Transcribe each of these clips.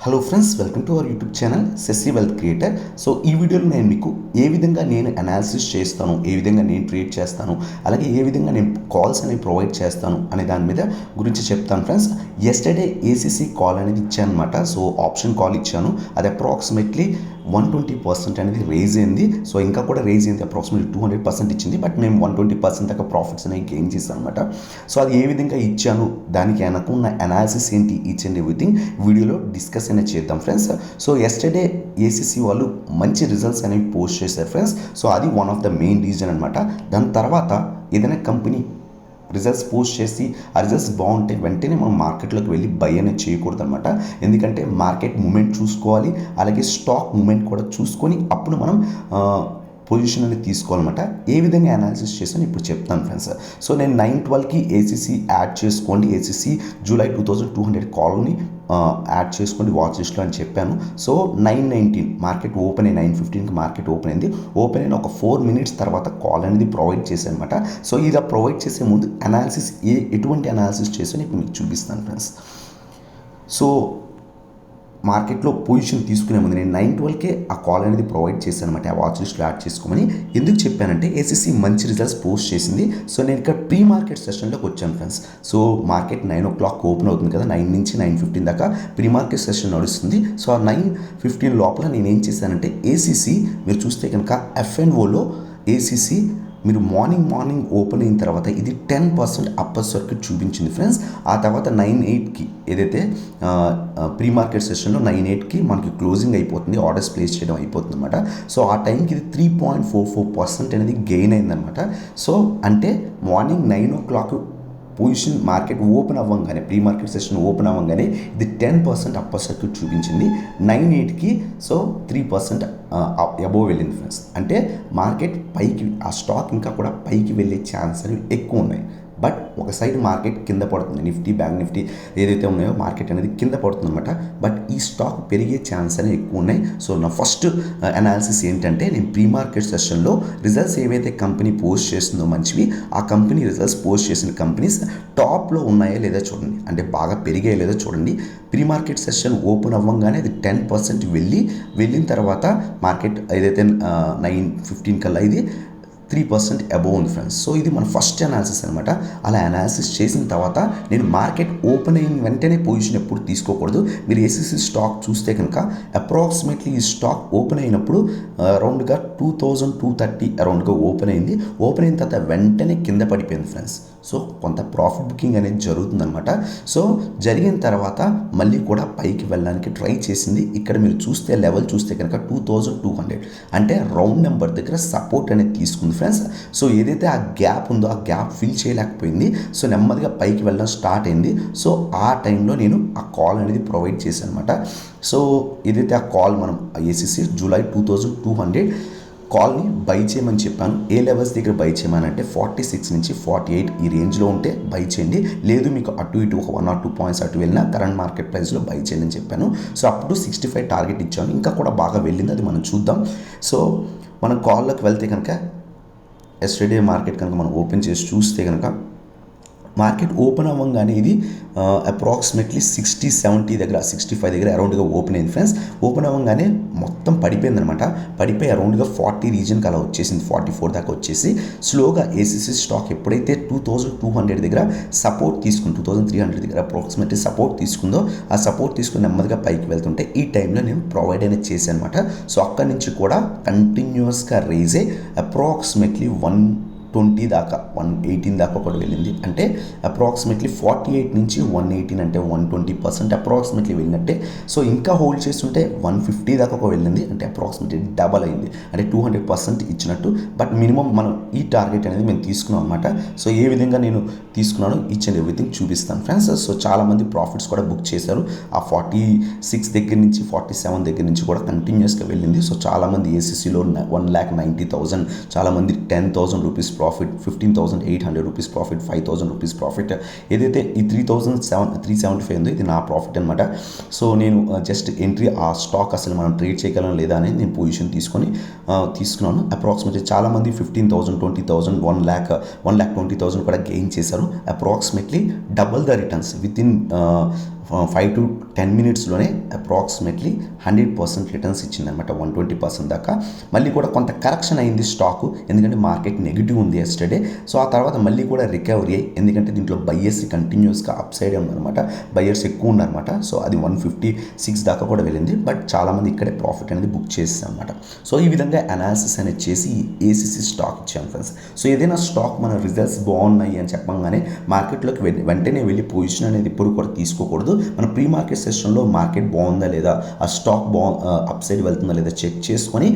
Hello friends, welcome to our YouTube channel Sasi wealth creator. So ఈ వీడియోలో నేను మీకు ఏ విధంగా నేను అనాలిసిస్ చేస్తాను, ఏ విధంగా నేను ట్రేడ్ చేస్తాను, అలాగే ఏ విధంగా నేను కాల్స్ అనేవి ప్రొవైడ్ చేస్తాను అనే దాని మీద గురించి చెప్తాను ఫ్రెండ్స్. ఎస్టర్డే ఏసీసీ కాల్ అనేది ఇచ్చాను అనమాట. సో ఆప్షన్ కాల్ ఇచ్చాను, అది అప్రాక్సిమేట్లీ 120% అనేది రేజ్ అయింది. సో ఇంకా కూడా రేజ్ అయింది, అప్రాక్సిమేట్లీ 200% ఇచ్చింది. బట్ మేము 120% దాకా ప్రాఫిట్స్ అనేవి గెయిన్ చేస్తాం అనమాట. సో అది ఏ విధంగా ఇచ్చాను, దానికి వెనకున్న అనాలిసిస్ ఏంటి, ఈచ్ అండ్ ఎవ్రీథింగ్ వీడియోలో డిస్కస్ అనేది చేద్దాం ఫ్రెండ్స్. సో ఎస్టర్డే ఏసీసీ వాళ్ళు మంచి రిజల్ట్స్ అనేవి పోస్ట్ చేశారు ఫ్రెండ్స్. సో అది one of the main reason అనమాట. దాని తర్వాత ఏదైనా కంపెనీ రిజల్ట్స్ పోస్ట్ చేసి ఆ రిజల్ట్స్ బాగుంటే వెంటనే మనం మార్కెట్లోకి వెళ్ళి బై అనేది చేయకూడదు అనమాట. ఎందుకంటే మార్కెట్ మూమెంట్ చూసుకోవాలి, అలాగే స్టాక్ మూమెంట్ కూడా చూసుకొని అప్పుడు మనం పొజిషన్ అనేది తీసుకోవాలన్నమాట. ఏ విధంగా అనాలిసిస్ చేసాను ఇప్పుడు చెప్తాను ఫ్రెండ్స్. సో నేను 9:12కి ఏసీసీ యాడ్ చేసుకోండి, ఏసీసీ జూలై 2200 కాల్ని యాడ్ చేసుకోండి వాచ్ లిస్ట్లో అని చెప్పాను. సో 9:19 మార్కెట్ ఓపెన్ అయ్యి 9:15కి మార్కెట్ ఓపెన్ అయింది. ఓపెన్ అయిన ఒక 4 minutes తర్వాత కాల్ అనేది ప్రొవైడ్ చేశాను అనమాట. సో ఇలా ప్రొవైడ్ చేసే ముందు అనాలిసిస్ ఎటువంటి అనాలిసిస్ చేసాను ఇప్పుడు మీకు చూపిస్తాను ఫ్రెండ్స్. సో మార్కెట్లో పొజిషన్ తీసుకునే ముందు నేను 9:12కే ఆ కాల్ అనేది ప్రొవైడ్ చేశాను అనమాట, ఆ వాచ్ లిస్ట్లో యాడ్ చేసుకోమని. ఎందుకు చెప్పానంటే ఏసీసీ మంచి రిజల్ట్స్ పోస్ట్ చేసింది. సో నేను ఇక్కడ ప్రీ మార్కెట్ సెషన్లోకి వచ్చాను friends. So market 9 o'clock open అవుతుంది కదా, 9 నుంచి 9:15 దాకా ప్రీ మార్కెట్ సెషన్ నడుస్తుంది. సో ఆ 9:15 లోపల నేను ఏం చేశానంటే ఏసీసీ మీరు చూస్తే కనుక ఎఫ్ఎన్ఓలో ఏసీసీ మీరు మార్నింగ్ ఓపెన్ అయిన తర్వాత ఇది 10% అప్పర్ సర్క్యూట్ చూపించింది ఫ్రెండ్స్. ఆ తర్వాత 9:08కి ఏదైతే ప్రీ మార్కెట్ సెషన్లో 9:08కి మనకి క్లోజింగ్ అయిపోతుంది, ఆర్డర్స్ ప్లేస్ చేయడం అయిపోతుంది అనమాట. సో ఆ టైంకి ఇది 3.44% అనేది గెయిన్ అయిందనమాట. సో అంటే morning 9 o'clock position market open అవ్వగానే, ప్రీ మార్కెట్ సెషన్ ఓపెన్ అవ్వగానే ఇది 10% అప్పర్ సర్క్యూట్ చూపించింది. 9:08కి సో 3% అబోవ్ వెళ్ళింది ఫ్రెండ్స్. అంటే మార్కెట్ పైకి, ఆ స్టాక్ ఇంకా కూడా పైకి వెళ్ళే ఛాన్స్ అనేవి ఎక్కువ ఉన్నాయి. బట్ ఒక సైడ్ మార్కెట్ కింద పడుతుంది, నిఫ్టీ బ్యాంక్ నిఫ్టీ ఏదైతే ఉన్నాయో మార్కెట్ అనేది కింద పడుతుంది అనమాట. బట్ ఈ స్టాక్ పెరిగే ఛాన్స్ అనేవి ఎక్కువ ఉన్నాయి. సో నా ఫస్ట్ అనాలిసిస్ ఏంటంటే నేను ప్రీ మార్కెట్ సెషన్లో రిజల్ట్స్ ఏవైతే కంపెనీ పోస్ట్ చేస్తుందో మంచివి, ఆ కంపెనీ రిజల్ట్స్ పోస్ట్ చేసిన కంపెనీస్ టాప్లో ఉన్నాయా లేదా చూడండి, అంటే బాగా పెరిగాయో లేదో చూడండి. ప్రీ మార్కెట్ సెషన్ ఓపెన్ అవ్వగానే అది 10% వెళ్ళిన తర్వాత మార్కెట్ ఏదైతే 9:15 కల్లా ఇది 3% అబోవ్ ఉంది ఫ్రెండ్స్. సో ఇది మన ఫస్ట్ అనాలిసిస్ అనమాట. అలా అనాలిసిస్ చేసిన తర్వాత నేను మార్కెట్ ఓపెన్ అయిన వెంటనే పొజిషన్ ఎప్పుడు తీసుకోకూడదు. మీరు ఏసీసీ స్టాక్ చూస్తే కనుక అప్రాక్సిమేట్లీ ఈ స్టాక్ ఓపెన్ అయినప్పుడు అరౌండ్గా 2230 అరౌండ్గా ఓపెన్ అయింది. ఓపెన్ అయిన తర్వాత వెంటనే కింద పడిపోయింది ఫ్రెండ్స్. సో కొంత ప్రాఫిట్ బుకింగ్ అనేది జరుగుతుందనమాట. సో జరిగిన తర్వాత మళ్ళీ కూడా పైకి వెళ్ళడానికి ట్రై చేసింది. ఇక్కడ మీరు చూస్తే లెవెల్ చూస్తే కనుక 2200 అంటే రౌండ్ నెంబర్ దగ్గర సపోర్ట్ అనేది తీసుకుంది ఫ్రెండ్స్. సో ఏదైతే ఆ గ్యాప్ ఉందో ఆ గ్యాప్ ఫిల్ చేయలేకపోయింది. సో నెమ్మదిగా పైకి వెళ్ళడం స్టార్ట్ అయింది. సో ఆ టైంలో నేను ఆ కాల్ అనేది ప్రొవైడ్ చేశాను అనమాట. సో ఏదైతే ఆ కాల్ మనం ఏసీసీ జూలై 2200 కాల్ని బై చేయమని చెప్పాను. ఏ లెవెల్స్ దగ్గర బై చేయమని అంటే 46 నుంచి 48 ఈ రేంజ్లో ఉంటే బై చేయండి, లేదు మీకు అటు ఇటు ఒక 1 or 2 points అటు వెళ్ళినా కరెంట్ మార్కెట్ ప్రైస్లో బై చేయండి అని చెప్పాను. సో అప్పుడు 65 టార్గెట్ ఇచ్చాను, ఇంకా కూడా బాగా వెళ్ళింది, అది మనం చూద్దాం. సో మనం కాల్లోకి వెళ్తే కనుక ఎస్టర్డే మార్కెట్ కనుక మనం ఓపెన్ చేసి చూస్తే కనుక మార్కెట్ ఓపెన్ అవ్వగానే ఇది అప్రాక్సిమేట్లీ 60-70 దగ్గర 65 దగ్గర అరౌండ్గా ఓపెన్ అయింది ఫ్రెండ్స్. ఓపెన్ అవ్వగానే మొత్తం పడిపోయింది అనమాట. పడిపోయి అరౌండ్గా 40 రీజన్కి అలా వచ్చేసింది, 44 దాకా వచ్చేసి స్లోగా ఏసీసీ స్టాక్ ఎప్పుడైతే 2200 దగ్గర సపోర్ట్ తీసుకుంది, 2300 దగ్గర అప్రాక్సిమేట్లీ సపోర్ట్ తీసుకుందో ఆ సపోర్ట్ తీసుకుని నెమ్మదిగా పైకి వెళ్తుంటే ఈ టైంలో నేను ప్రొవైడ్ అనేది చేశాను అనమాట. సో అక్కడి నుంచి కూడా కంటిన్యూస్గా రేజ్ అయ్యి అప్రాక్సిమేట్లీ 120 దాకా 118 దాకా ఒకటి వెళ్ళింది. అంటే అప్రాక్సిమేట్లీ 48 నుంచి 118 అంటే 120% అప్రాక్సిమేట్లీ వెళ్ళినట్టే. సో ఇంకా హోల్డ్ చేస్తుంటే 150 దాకా ఒక వెళ్ళింది, అంటే అప్రాక్సిమేట్లీ డబల్ అయింది, అంటే 200% ఇచ్చినట్టు. బట్ మినిమం మనం ఈ టార్గెట్ అనేది మేము తీసుకున్నాం అనమాట. సో ఏ విధంగా నేను తీసుకున్నాను ఈచ్ అండ్ ఎవ్రీథింగ్ చూపిస్తాను ఫ్రెండ్స్. సో చాలామంది ప్రాఫిట్స్ కూడా బుక్ చేశారు. ఆ 46 దగ్గర నుంచి 47 దగ్గర నుంచి కూడా కంటిన్యూస్గా వెళ్ళింది. సో చాలామంది ఏసీసీలో 1,90,000, చాలామంది 10,000 rupees profit, 15,800 rupees profit, 5,000 rupees profit. ఏదైతే ఈ 375 ఉందో ఇది నా ప్రాఫిట్ అనమాట. సో నేను జస్ట్ ఎంట్రీ ఆ స్టాక్ అసలు మనం ట్రేడ్ చేయగలం లేదా అనేది నేను పొజిషన్ తీసుకున్నాను. అప్రాక్సిమేట్లీ చాలామంది 15,000, 20,000, 1,20,000 కూడా గెయిన్ చేశారు. Approximately double the returns within 5 to 10 మినిట్స్లోనే అప్రాక్సిమేట్లీ 100% రిటర్న్స్ ఇచ్చిందనమాట, 120% దాకా. మళ్ళీ కూడా కొంత కరెక్షన్ అయింది స్టాకు, ఎందుకంటే మార్కెట్ నెగిటివ్ ఉంది ఎస్టర్డే. సో ఆ తర్వాత మళ్ళీ కూడా రికవరీ అయ్యి, ఎందుకంటే దీంట్లో బయ్యర్స్ కంటిన్యూస్గా అప్ సైడ్ ఉందన్నమాట, బయ్యర్స్ ఎక్కువ ఉన్నారన్నమాట. సో అది 156 దాకా కూడా వెళ్ళింది, బట్ చాలామంది ఇక్కడే ప్రాఫిట్ అనేది బుక్ చేసేసారు అనమాట. సో ఈ విధంగా అనాలిసిస్ అనేది చేసి ఏసీసీ స్టాక్ ఇచ్చాను ఫ్రెండ్స్. సో ఏదైనా స్టాక్ మన రిజల్ట్స్ బాగున్నాయి అని చెప్పగానే మార్కెట్లోకి వెంటనే వెళ్ళి పొజిషన్ అనేది ఎప్పుడు కూడా తీసుకోకూడదు. మన ప్రీ మార్కెట్ సెషన్లో మార్కెట్ బాగుందా లేదా, ఆ స్టాక్ అప్ సైడ్ వెళ్తుందా లేదా చెక్ చేసుకొని,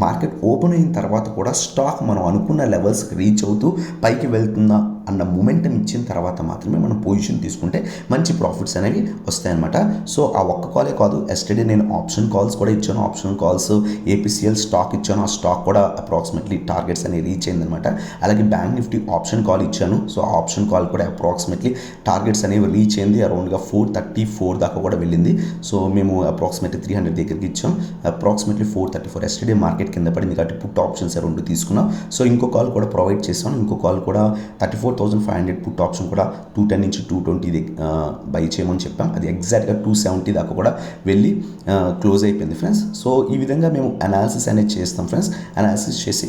మార్కెట్ ఓపెన్ అయిన తర్వాత కూడా స్టాక్ మనం అనుకున్న లెవెల్స్కి రీచ్ అవుతూ పైకి వెళ్తుందా అన్న మూమెంటం ఇచ్చిన తర్వాత మాత్రమే మనం పొజిషన్ తీసుకుంటే మంచి ప్రాఫిట్స్ అనేవి వస్తాయన్నమాట. సో ఆ ఒక్క కాలే కాదు, ఎస్టర్డే నేను ఆప్షన్ కాల్స్ కూడా ఇచ్చాను. ఆప్షన్ కాల్స్ ఏపీసీఎల్ స్టాక్ ఇచ్చాను, ఆ స్టాక్ కూడా అప్రాక్సిమేట్లీ టార్గెట్స్ అనేవి రీచ్ అయిందనమాట. అలాగే బ్యాంక్ నిఫ్టీ ఆప్షన్ కాల్ ఇచ్చాను. సో ఆ ఆప్షన్ కాల్ కూడా అప్రాక్సిమేట్లీ టార్గెట్స్ అనేవి రీచ్ అయింది, అరౌండ్గా 434 దాకా కూడా వెళ్ళింది. సో మేము అప్రాక్సిమేట్లీ 300 దగ్గరికి ఇచ్చాం, అప్రాక్సిమేట్లీ 434 ఎస్టర్డే మార్కెట్ కింద పడింది కాబట్టి పుట్ ఆప్షన్స్ 2 తీసుకున్నాం. సో ఇంకో కాల్ కూడా ప్రొవైడ్ చేసాను, ఇంకో కాల్ కూడా 34,500 పుట్ ఆప్షన్ కూడా 210 నుంచి 220 బై చేయమని చెప్పాం. అది ఎగ్జాక్ట్గా 270 దాకా కూడా వెళ్ళి క్లోజ్ అయిపోయింది ఫ్రెండ్స్. సో ఈ విధంగా మేము అనాలిసిస్ అనేది చేస్తాం ఫ్రెండ్స్. అనాలిసిస్ చేసి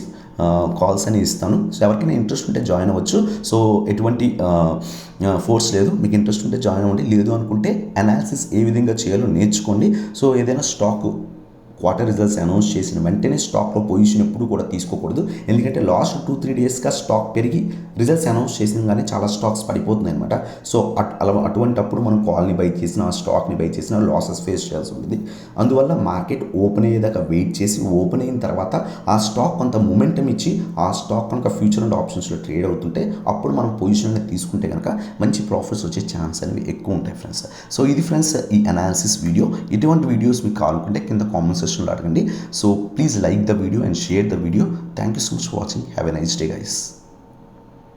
కాల్స్ అని ఇస్తాను. సో ఎవరికైనా ఇంట్రెస్ట్ ఉంటే జాయిన్ అవ్వచ్చు. సో ఎటువంటి ఫోర్స్ లేదు, మీకు ఇంట్రెస్ట్ ఉంటే జాయిన్ అవ్వండి, లేదు అనుకుంటే అనాలిసిస్ ఏ విధంగా చేయాలో నేర్చుకోండి. సో ఏదైనా స్టాక్ క్వార్టర్ రిజల్ట్స్ అనౌన్స్ చేసిన వెంటనే స్టాక్లో పొజిషన్ ఎప్పుడు కూడా తీసుకోకూడదు, ఎందుకంటే లాస్ట్ 2-3 డేస్గా స్టాక్ పెరిగి రిజల్ట్స్ అనౌన్స్ చేసిన కానీ చాలా స్టాక్స్ పడిపోతున్నాయి అనమాట. సో అటువంటప్పుడు మనం కాల్ని బై చేసిన, ఆ స్టాక్ని బై చేసిన లాసెస్ ఫేస్ చేయాల్సి ఉంటుంది. అందువల్ల మార్కెట్ ఓపెన్ అయ్యేదాకా వెయిట్ చేసి, ఓపెన్ అయిన తర్వాత ఆ స్టాక్ కొంత మూమెంటం ఇచ్చి, ఆ స్టాక్ కనుక ఫ్యూచర్ అండ్ ఆప్షన్స్లో ట్రేడ్ అవుతుంటే అప్పుడు మనం పొజిషన్ అనేది తీసుకుంటే కనుక మంచి ప్రాఫిట్స్ వచ్చే ఛాన్స్ అనేవి ఎక్కువ ఉంటాయి ఫ్రెండ్స్. సో ఇది ఫ్రెండ్స్ ఈ అనాలిసిస్ వీడియో. ఇటువంటి వీడియోస్ మీకు కావాలనుకుంటే కింద కామెంట్ సెక్షన్లో అడగండి. So please like the video and share the video. Thank you so much for watching. Have a nice day guys.